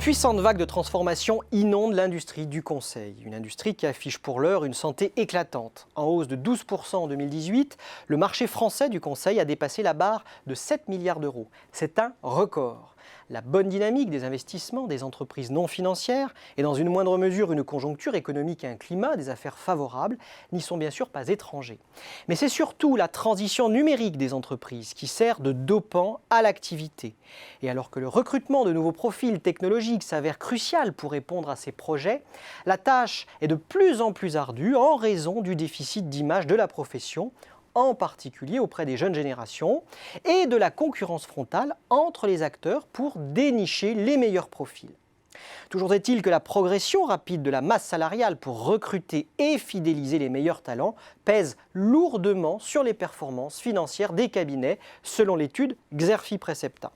Une puissante vague de transformation inonde l'industrie du conseil. Une industrie qui affiche pour l'heure une santé éclatante. En hausse de 12% en 2018, le marché français du conseil a dépassé la barre de 7 milliards d'euros. C'est un record. La bonne dynamique des investissements des entreprises non financières et dans une moindre mesure une conjoncture économique et un climat des affaires favorables n'y sont bien sûr pas étrangers. Mais c'est surtout la transition numérique des entreprises qui sert de dopant à l'activité. Et alors que le recrutement de nouveaux profils technologiques s'avère crucial pour répondre à ces projets, la tâche est de plus en plus ardue en raison du déficit d'image de la profession, en particulier auprès des jeunes générations, et de la concurrence frontale entre les acteurs pour dénicher les meilleurs profils. Toujours est-il que la progression rapide de la masse salariale pour recruter et fidéliser les meilleurs talents pèse lourdement sur les performances financières des cabinets, selon l'étude Xerfi Precepta.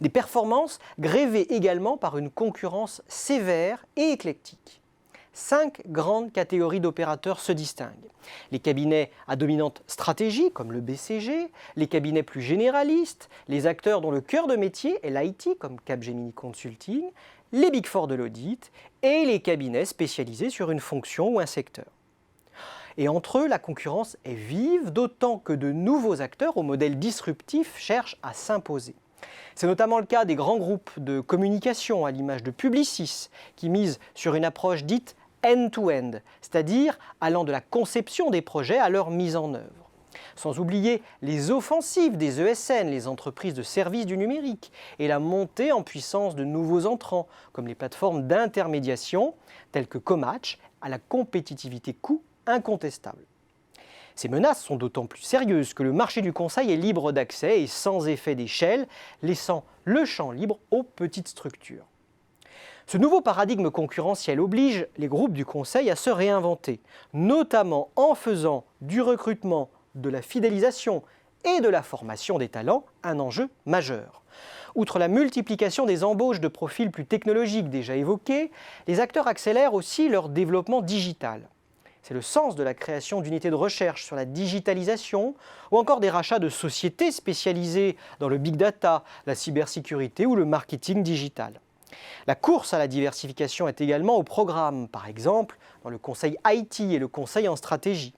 Des performances grévées également par une concurrence sévère et éclectique. 5 grandes catégories d'opérateurs se distinguent. Les cabinets à dominante stratégie, comme le BCG, les cabinets plus généralistes, les acteurs dont le cœur de métier est l'IT, comme Capgemini Consulting, les Big Four de l'audit et les cabinets spécialisés sur une fonction ou un secteur. Et entre eux, la concurrence est vive, d'autant que de nouveaux acteurs au modèle disruptif cherchent à s'imposer. C'est notamment le cas des grands groupes de communication à l'image de Publicis, qui misent sur une approche dite end-to-end, c'est-à-dire allant de la conception des projets à leur mise en œuvre. Sans oublier les offensives des ESN, les entreprises de services du numérique, et la montée en puissance de nouveaux entrants, comme les plateformes d'intermédiation, telles que Comatch, à la compétitivité coût incontestable. Ces menaces sont d'autant plus sérieuses que le marché du conseil est libre d'accès et sans effet d'échelle, laissant le champ libre aux petites structures. Ce nouveau paradigme concurrentiel oblige les groupes du conseil à se réinventer, notamment en faisant du recrutement, de la fidélisation et de la formation des talents un enjeu majeur. Outre la multiplication des embauches de profils plus technologiques déjà évoqués, les acteurs accélèrent aussi leur développement digital. C'est le sens de la création d'unités de recherche sur la digitalisation ou encore des rachats de sociétés spécialisées dans le big data, la cybersécurité ou le marketing digital. La course à la diversification est également au programme, par exemple dans le conseil IT et le conseil en stratégie.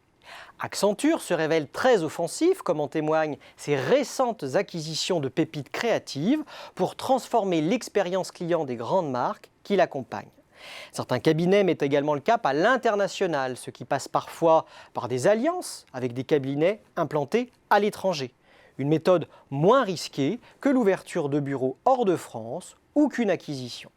Accenture se révèle très offensif, comme en témoignent ses récentes acquisitions de pépites créatives pour transformer l'expérience client des grandes marques qui l'accompagnent. Certains cabinets mettent également le cap à l'international, ce qui passe parfois par des alliances avec des cabinets implantés à l'étranger. Une méthode moins risquée que l'ouverture de bureaux hors de France ou qu'une acquisition.